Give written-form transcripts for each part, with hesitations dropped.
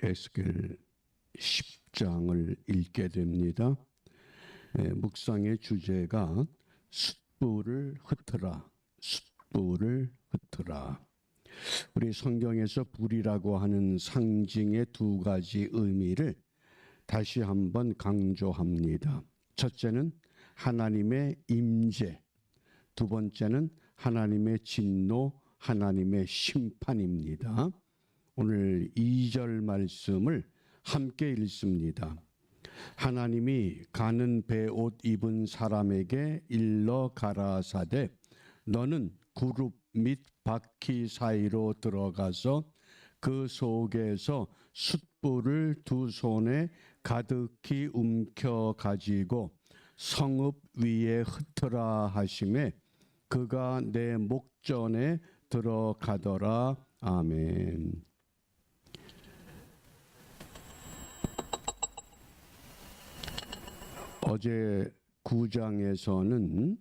에스겔 10장을 읽게 됩니다. 묵상의 주제가 숯불을 흩으라, 숯불을 흩으라. 우리 성경에서 불이라고 하는 상징의 두 가지 의미를 다시 한번 강조합니다. 첫째는 하나님의 임재, 두 번째는 하나님의 진노, 하나님의 심판입니다. 오늘 2절 말씀을 함께 읽습니다. 하나님이 가는 베옷 입은 사람에게 일러 가라사대 너는 그룹 및 바퀴 사이로 들어가서 그 속에서 숯불을 두 손에 가득히 움켜 가지고 성읍 위에 흩으라 하시매 그가 내 목전에 들어가더라. 아멘. 어제 9장에서는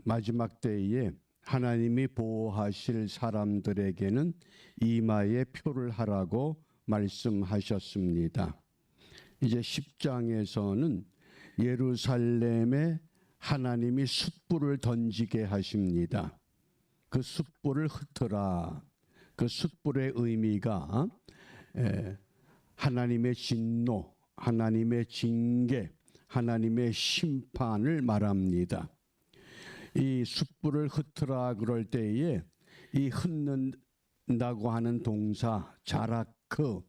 마지막 때에 하나님이 보호하실 사람들에게는 이마에 표를 하라고 말씀하셨습니다. 이제 10장에서는 예루살렘에 하나님이 숯불을 던지게 하십니다. 그 숯불을 흩으라. 그 숯불의 의미가 하나님의 진노, 하나님의 징계, 하나님의 심판을 말합니다. 이 숯불을 흩으라 그럴 때에 이 흩는다고 하는 동사 자라크,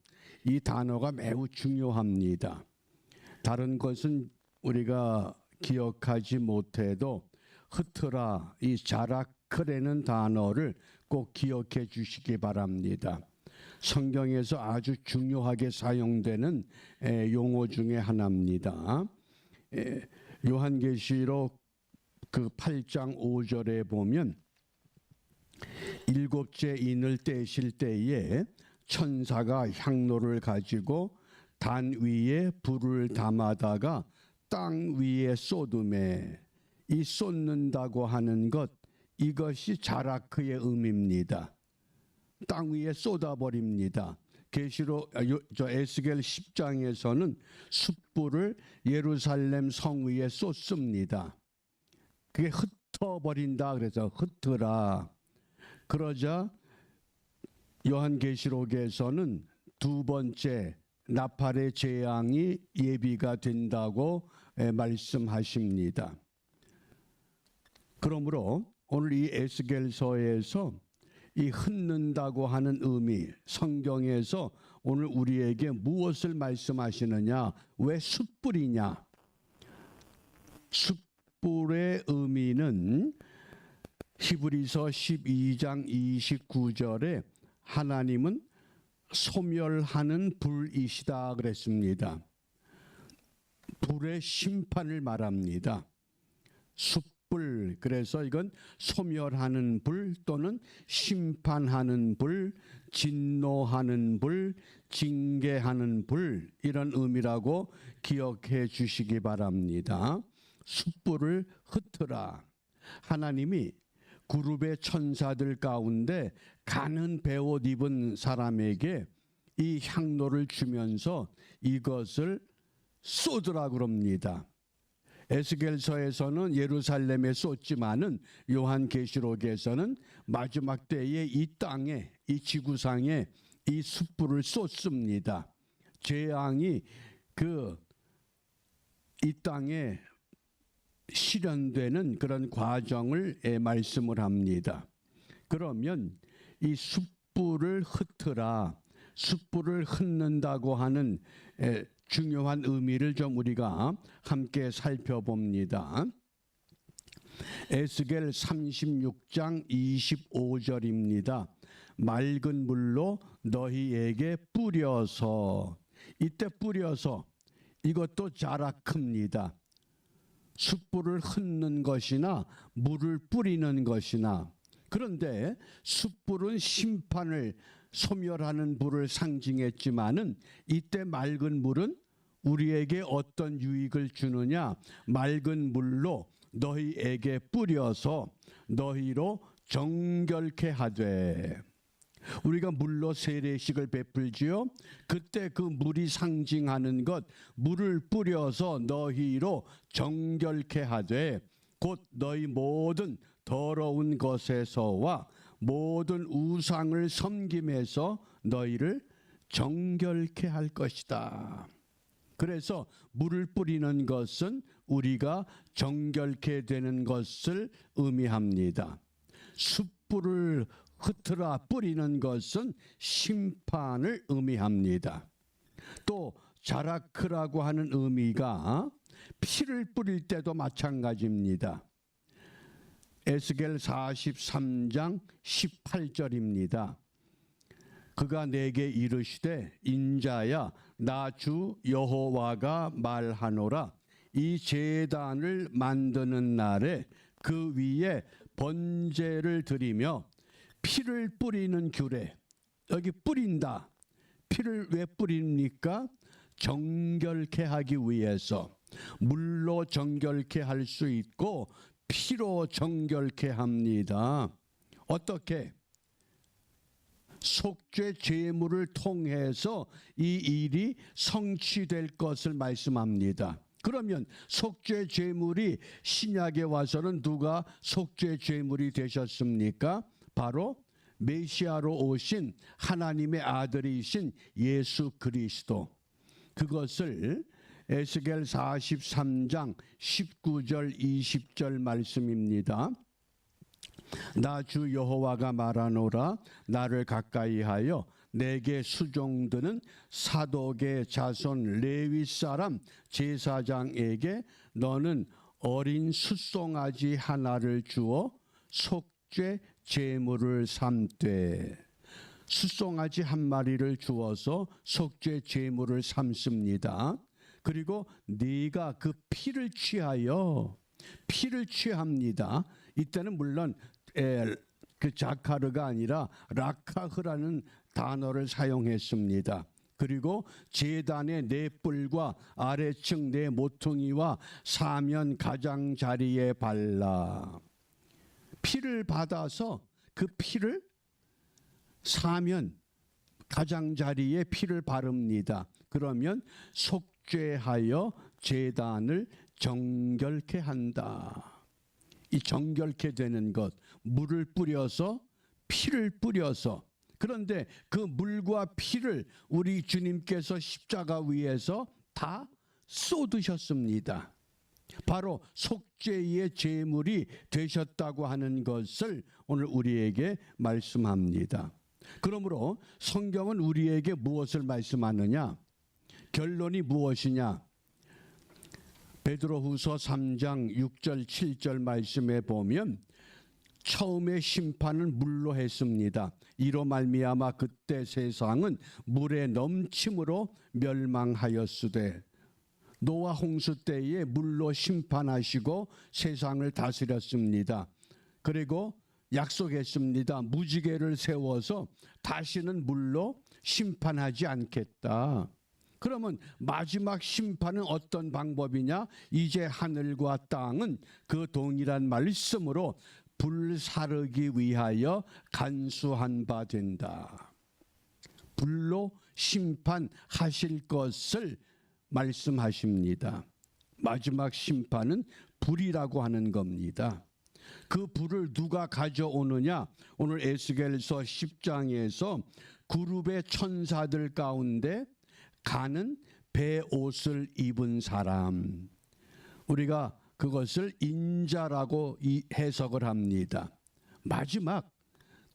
이 단어가 매우 중요합니다. 다른 것은 우리가 기억하지 못해도 흩으라, 이 자라크라는 단어를 꼭 기억해 주시기 바랍니다. 성경에서 아주 중요하게 사용되는 용어 중에 하나입니다. 요한계시록 그 8장 5절에 보면 일곱째 인을 떼실 때에 천사가 향로를 가지고 단 위에 불을 담아다가 땅 위에 쏟음에 이 쏟는다고 하는 것, 이것이 자라크의 의미입니다. 땅 위에 쏟아버립니다. 계시록 에스겔 10장에서는 숯불을 예루살렘 성 위에 쏟습니다. 그게 흩어버린다 그래서 흩으라. 그러자 요한계시록에서는 두 번째 나팔의 재앙이 예비가 된다고 말씀하십니다. 그러므로 오늘 이 에스겔서에서 이 흩는다고 하는 의미, 성경에서 오늘 우리에게 무엇을 말씀하시느냐? 왜 숯불이냐? 숯불의 의미는 히브리서 12장 29절에 하나님은 소멸하는 불이시다 그랬습니다. 불의 심판을 말합니다. 숯불, 그래서 이건 소멸하는 불 또는 심판하는 불, 진노하는 불, 징계하는 불, 이런 의미라고 기억해 주시기 바랍니다. 숯불을 흩으라. 하나님이 그룹의 천사들 가운데 가는 베옷 입은 사람에게 이 향로를 주면서 이것을 쏟으라 그럽니다. 에스겔서에서는 예루살렘에 쏟지만은 요한계시록에서는 마지막 때에 이 땅에, 이 지구상에 이 숯불을 쏟습니다. 재앙이 이 땅에 실현되는 그런 과정을 말씀을 합니다. 그러면 이 숯불을 흩으라, 숯불을 흩는다고 하는 중요한 의미를 좀 우리가 함께 살펴봅니다. 에스겔 36장 25절입니다. 맑은 물로 너희에게 뿌려서, 이때 뿌려서 이것도 자라크입니다. 숯불을 흩는 것이나 물을 뿌리는 것이나, 그런데 숯불은 심판을 소멸하는 불을 상징했지만은 이때 맑은 물은 우리에게 어떤 유익을 주느냐? 맑은 물로 너희에게 뿌려서 너희로 정결케 하되, 우리가 물로 세례식을 베풀지요. 그때 그 물이 상징하는 것, 물을 뿌려서 너희로 정결케 하되 곧 너희 모든 더러운 것에서와 모든 우상을 섬김에서 너희를 정결케 할 것이다. 그래서 물을 뿌리는 것은 우리가 정결케 되는 것을 의미합니다. 숯불을 흩어라 뿌리는 것은 심판을 의미합니다. 또 자라크라고 하는 의미가 피를 뿌릴 때도 마찬가지입니다. 에스겔 43장 18절입니다. 그가 내게 이르시되 인자야 나 주 여호와가 말하노라 이 제단을 만드는 날에 그 위에 번제를 드리며 피를 뿌리는 규례. 여기 뿌린다. 피를 왜 뿌립니까? 정결케 하기 위해서. 물로 정결케 할 수 있고 피로 정결케 합니다. 어떻게? 속죄 제물을 통해서 이 일이 성취될 것을 말씀합니다. 그러면 속죄 제물이 신약에 와서는 누가 속죄 제물이 되셨습니까? 바로 메시아로 오신 하나님의 아들이신 예수 그리스도. 그것을 에스겔 43장 19절 20절 말씀입니다. 나 주 여호와가 말하노라 나를 가까이하여 내게 수종드는 사독의 자손 레위 사람 제사장에게 너는 어린 숫송아지 하나를 주어 속죄 제물을 삼되. 숫송아지 한 마리를 주어서 속죄 제물을 삼습니다. 그리고 네가 그 피를 취합니다. 이때는 물론 그 자카르가 아니라 라카흐라는 단어를 사용했습니다. 그리고 제단의 네 뿔과 아래층 네 모퉁이와 사면 가장자리에 발라. 피를 받아서 그 피를 사면 가장자리에 피를 바릅니다. 그러면 속죄하여 제단을 정결케 한다. 이 정결케 되는 것, 물을 뿌려서 피를 뿌려서. 그런데 그 물과 피를 우리 주님께서 십자가 위에서 다 쏟으셨습니다. 바로 속죄의 제물이 되셨다고 하는 것을 오늘 우리에게 말씀합니다. 그러므로 성경은 우리에게 무엇을 말씀하느냐? 결론이 무엇이냐? 베드로후서 3장 6절 7절 말씀에 보면 처음에 심판은 물로 했습니다. 이로 말미암아 그때 세상은 물의 넘침으로 멸망하였으되 노아 홍수 때에 물로 심판하시고 세상을 다스렸습니다. 그리고 약속했습니다. 무지개를 세워서 다시는 물로 심판하지 않겠다. 그러면 마지막 심판은 어떤 방법이냐? 이제 하늘과 땅은 그 동일한 말씀으로 불사르기 위하여 간수한 바 된다. 불로 심판하실 것을 말씀하십니다. 마지막 심판은 불이라고 하는 겁니다. 그 불을 누가 가져오느냐? 오늘 에스겔서 10장에서 그룹의 천사들 가운데 가는 베옷을 입은 사람, 우리가 그것을 인자라고 해석을 합니다. 마지막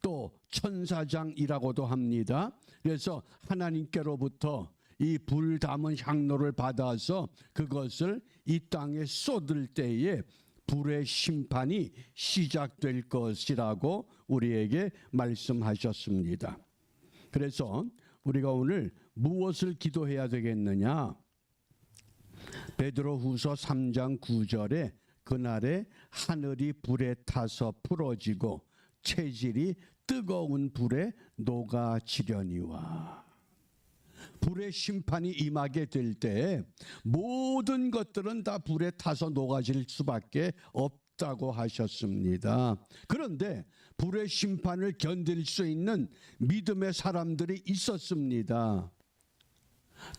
또 천사장이라고도 합니다. 그래서 하나님께로부터 이 불 담은 향로를 받아서 그것을 이 땅에 쏟을 때에 불의 심판이 시작될 것이라고 우리에게 말씀하셨습니다. 그래서 우리가 오늘 무엇을 기도해야 되겠느냐? 베드로후서 3장 9절에 그날에 하늘이 불에 타서 풀어지고 체질이 뜨거운 불에 녹아지려니와. 불의 심판이 임하게 될 때 모든 것들은 다 불에 타서 녹아질 수밖에 없다고 하셨습니다. 그런데 불의 심판을 견딜 수 있는 믿음의 사람들이 있었습니다.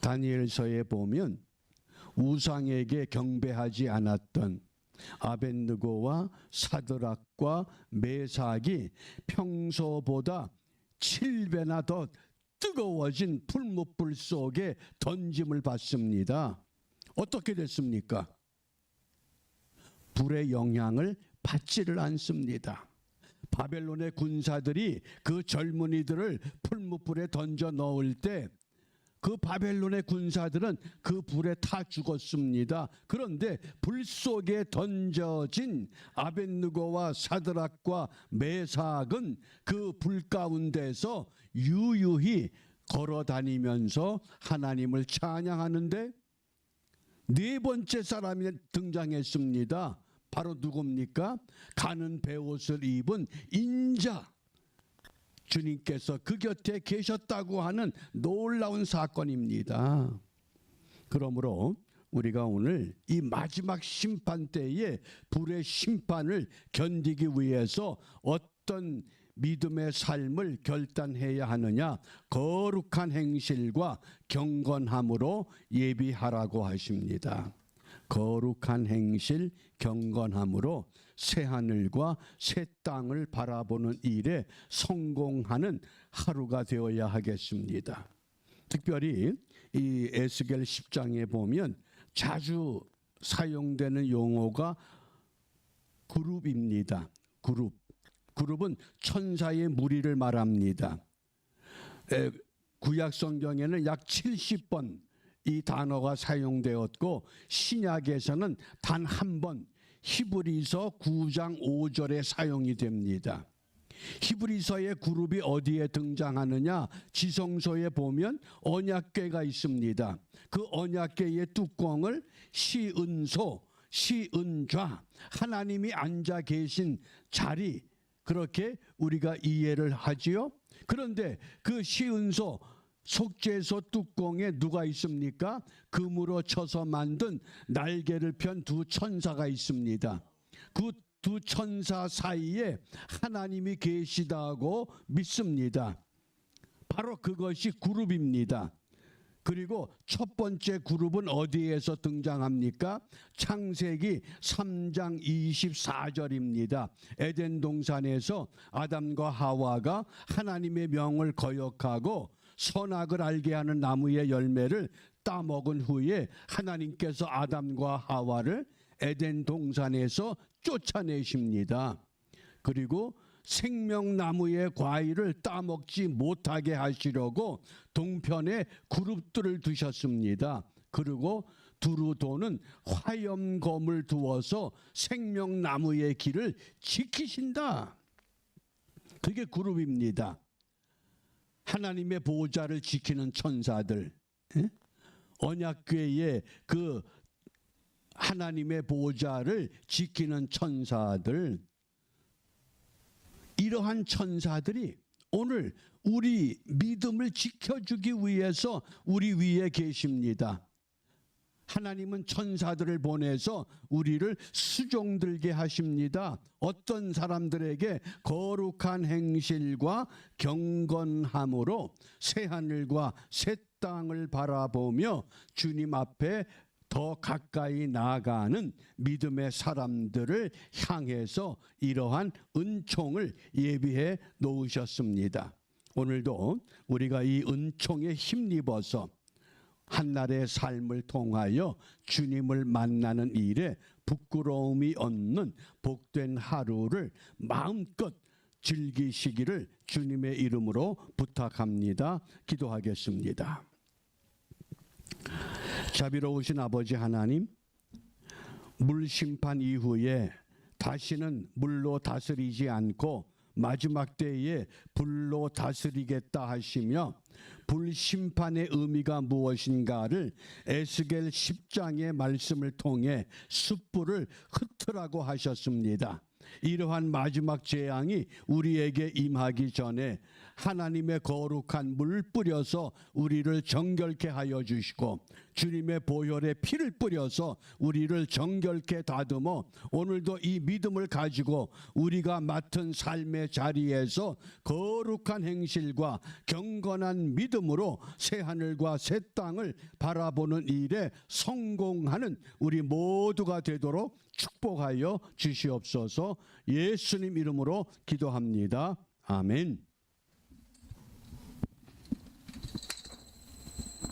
다니엘서에 보면 우상에게 경배하지 않았던 아벳느고와 사드락과 메삭이 평소보다 7배나 더 뜨거워진 풀무불 속에 던짐을 받습니다. 어떻게 됐습니까? 불의 영향을 받지를 않습니다. 바벨론의 군사들이 그 젊은이들을 풀무불에 던져 넣을 때 그 바벨론의 군사들은 그 불에 타 죽었습니다. 그런데 불 속에 던져진 아벳느고와 사드락과 메삭은 그 불 가운데서 유유히 걸어 다니면서 하나님을 찬양하는데 네 번째 사람이 등장했습니다. 바로 누굽니까? 가는 베옷을 입은 인자. 주님께서 그 곁에 계셨다고 하는 놀라운 사건입니다. 그러므로 우리가 오늘 이 마지막 심판 때에 불의 심판을 견디기 위해서 어떤 믿음의 삶을 결단해야 하느냐? 거룩한 행실과 경건함으로 예비하라고 하십니다. 거룩한 행실, 경건함으로 새 하늘과 새 땅을 바라보는 일에 성공하는 하루가 되어야 하겠습니다. 특별히 이 에스겔 10장에 보면 자주 사용되는 용어가 그룹입니다. 그룹은 천사의 무리를 말합니다. 구약 성경에는 약 70번 이 단어가 사용되었고 신약에서는 단 한 번 히브리서 9장 5절에 사용이 됩니다. 히브리서의 그룹이 어디에 등장하느냐? 지성소에 보면 언약궤가 있습니다. 그 언약궤의 뚜껑을 시은소, 시은좌, 하나님이 앉아 계신 자리, 그렇게 우리가 이해를 하지요. 그런데 그 시은소 속죄소 뚜껑에 누가 있습니까? 금으로 쳐서 만든 날개를 편 두 천사가 있습니다. 그 두 천사 사이에 하나님이 계시다고 믿습니다. 바로 그것이 그룹입니다. 그리고 첫 번째 그룹은 어디에서 등장합니까? 창세기 3장 24절입니다. 에덴 동산에서 아담과 하와가 하나님의 명을 거역하고 선악을 알게 하는 나무의 열매를 따먹은 후에 하나님께서 아담과 하와를 에덴 동산에서 쫓아내십니다. 그리고 생명나무의 과일을 따먹지 못하게 하시려고 동편에 그룹들을 두셨습니다. 그리고 두루 도는 화염검을 두어서 생명나무의 길을 지키신다. 그게 그룹입니다. 하나님의 보호자를 지키는 천사들, 언약궤의 그 하나님의 보호자를 지키는 천사들, 이러한 천사들이 오늘 우리 믿음을 지켜주기 위해서 우리 위에 계십니다. 하나님은 천사들을 보내서 우리를 수종들게 하십니다. 어떤 사람들에게 거룩한 행실과 경건함으로 새 하늘과 새 땅을 바라보며 주님 앞에 더 가까이 나아가는 믿음의 사람들을 향해서 이러한 은총을 예비해 놓으셨습니다. 오늘도 우리가 이 은총에 힘입어서 한날의 삶을 통하여 주님을 만나는 일에 부끄러움이 없는 복된 하루를 마음껏 즐기시기를 주님의 이름으로 부탁합니다. 기도하겠습니다. 자비로우신 아버지 하나님, 물심판 이후에 다시는 물로 다스리지 않고 마지막 때에 불로 다스리겠다 하시며 불심판의 의미가 무엇인가를 에스겔 10장의 말씀을 통해 숯불을 흩으라고 하셨습니다. 이러한 마지막 재앙이 우리에게 임하기 전에 하나님의 거룩한 물 뿌려서 우리를 정결케 하여 주시고 주님의 보혈의 피를 뿌려서 우리를 정결케 다듬어 오늘도 이 믿음을 가지고 우리가 맡은 삶의 자리에서 거룩한 행실과 경건한 믿음으로 새 하늘과 새 땅을 바라보는 일에 성공하는 우리 모두가 되도록 축복하여 주시옵소서. 예수님 이름으로 기도합니다. 아멘.